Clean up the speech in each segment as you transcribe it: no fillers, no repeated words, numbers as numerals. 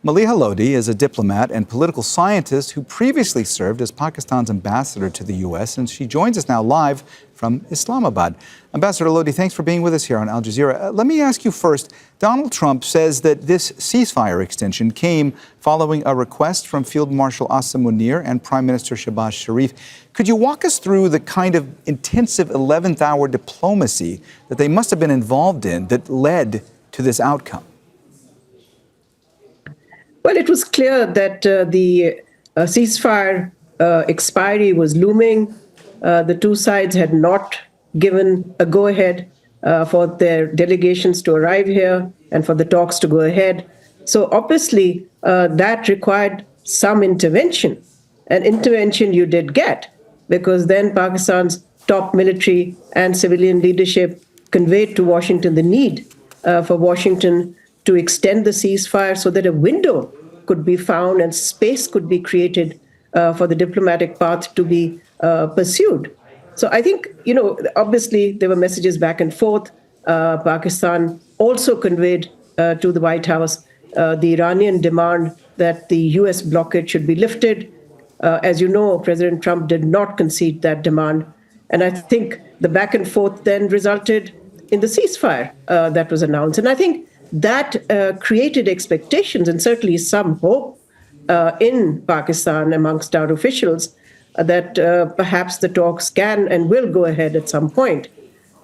Maleeha Lodhi is a diplomat and political scientist who previously served as Pakistan's ambassador to the U.S., and she joins us now live from Islamabad. Ambassador Lodhi, thanks for being with us here on Al Jazeera. Let me ask you first, Donald Trump says that this ceasefire extension came following a request from Field Marshal Asa Munir and Prime Minister Shehbaz Sharif. Could you walk us through the kind of intensive 11th hour diplomacy that they must have been involved in that led to this outcome? Well, it was clear that the ceasefire expiry was looming. The two sides had not given a go-ahead for their delegations to arrive here and for the talks to go ahead. So obviously, that required some intervention. And intervention you did get, because then Pakistan's top military and civilian leadership conveyed to Washington the need for Washington to extend the ceasefire so that a window could be found and space could be created for the diplomatic path to be pursued. So I think, obviously there were messages back and forth. Pakistan also conveyed to the White House the Iranian demand that the US blockade should be lifted. As you know, President Trump did not concede that demand. And I think the back and forth then resulted in the ceasefire that was announced. And I think that created expectations and certainly some hope in Pakistan amongst our officials that perhaps the talks can and will go ahead at some point.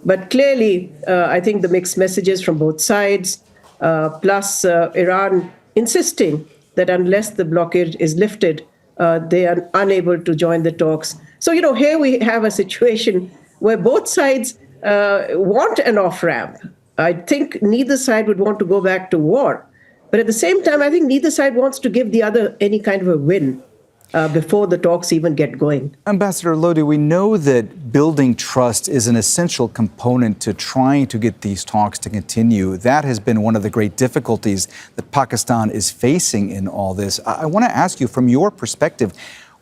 But clearly, I think the mixed messages from both sides, plus Iran insisting that unless the blockade is lifted, they are unable to join the talks. So, here we have a situation where both sides want an off-ramp. I think neither side would want to go back to war. But at the same time, I think neither side wants to give the other any kind of a win before the talks even get going. Ambassador Lodhi, we know that building trust is an essential component to trying to get these talks to continue. That has been one of the great difficulties that Pakistan is facing in all this. I want to ask you, from your perspective,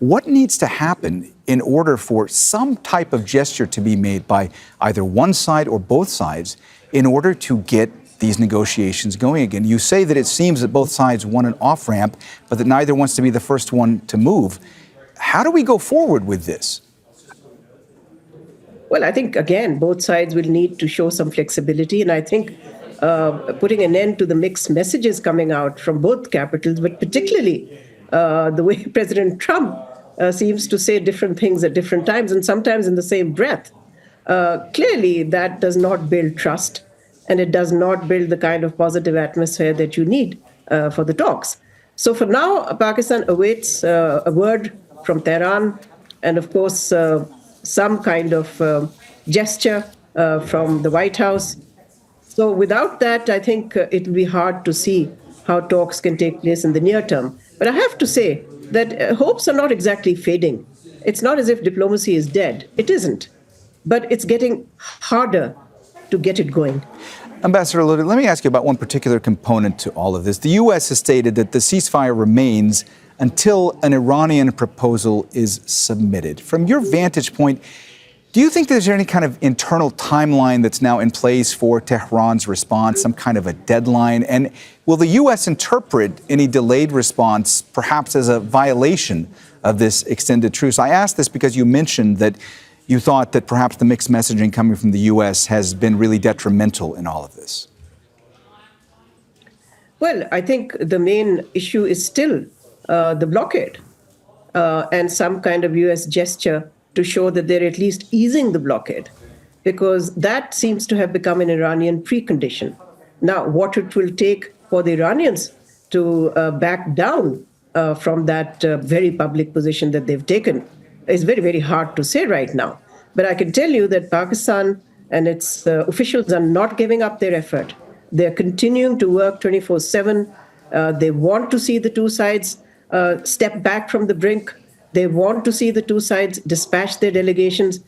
what needs to happen in order for some type of gesture to be made by either one side or both sides in order to get these negotiations going again? You say that it seems that both sides want an off-ramp, but that neither wants to be the first one to move. How do we go forward with this? Well, I think, again, both sides will need to show some flexibility. And I think putting an end to the mixed messages coming out from both capitals, but particularly the way President Trump seems to say different things at different times and sometimes in the same breath. Clearly, that does not build trust, and it does not build the kind of positive atmosphere that you need for the talks. So for now, Pakistan awaits a word from Tehran and, of course, some kind of gesture from the White House. So without that, I think it will be hard to see how talks can take place in the near term. But I have to say that hopes are not exactly fading. It's not as if diplomacy is dead. It isn't. But it's getting harder to get it going. Ambassador Lodhi, let me ask you about one particular component to all of this. The U.S. has stated that the ceasefire remains until an Iranian proposal is submitted. From your vantage point, do you think there's any kind of internal timeline that's now in place for Tehran's response, some kind of a deadline? And will the U.S. interpret any delayed response perhaps as a violation of this extended truce? I ask this because you mentioned that you thought that perhaps the mixed messaging coming from the U.S. has been really detrimental in all of this. Well, I think the main issue is still the blockade and some kind of U.S. gesture to show that they're at least easing the blockade, because that seems to have become an Iranian precondition. Now, what it will take for the Iranians to back down from that very public position that they've taken is very, very hard to say right now. But I can tell you that Pakistan and its officials are not giving up their effort. They're continuing to work 24/7. They want to see the two sides step back from the brink. They want to see the two sides dispatch their delegations.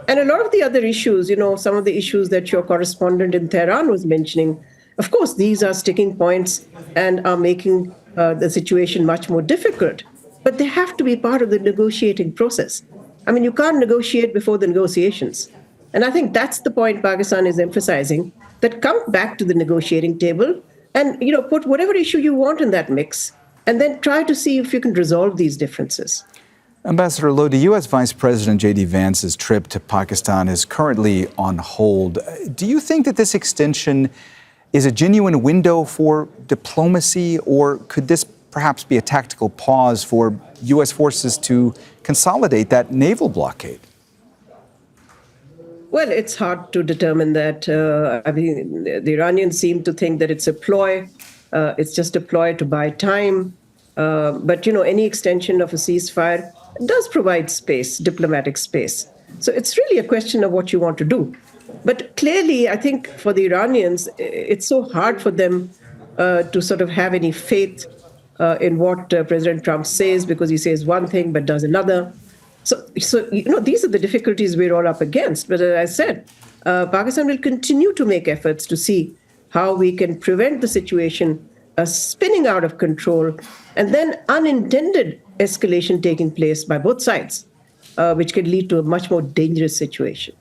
And a lot of the other issues, some of the issues that your correspondent in Tehran was mentioning, of course, these are sticking points and are making the situation much more difficult. But they have to be part of the negotiating process. I mean, you can't negotiate before the negotiations. And I think that's the point Pakistan is emphasizing, that come back to the negotiating table and, put whatever issue you want in that mix and then try to see if you can resolve these differences. Ambassador Lodhi, U.S. Vice President J.D. Vance's trip to Pakistan is currently on hold. Do you think that this extension is a genuine window for diplomacy, or could this perhaps be a tactical pause for U.S. forces to consolidate that naval blockade? Well, it's hard to determine that. I mean, the Iranians seem to think that it's a ploy. It's just a ploy to buy time. But, any extension of a ceasefire does provide space, diplomatic space. So it's really a question of what you want to do. But clearly, I think for the Iranians, it's so hard for them to sort of have any faith in what President Trump says, because he says one thing but does another. So these are the difficulties we're all up against. But as I said, Pakistan will continue to make efforts to see how we can prevent the situation spinning out of control and then unintended escalation taking place by both sides, which could lead to a much more dangerous situation.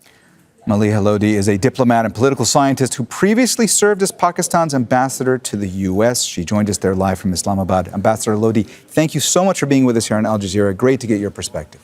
Maleeha Lodhi is a diplomat and political scientist who previously served as Pakistan's ambassador to the U.S. She joined us there live from Islamabad. Ambassador Lodhi, thank you so much for being with us here on Al Jazeera. Great to get your perspective.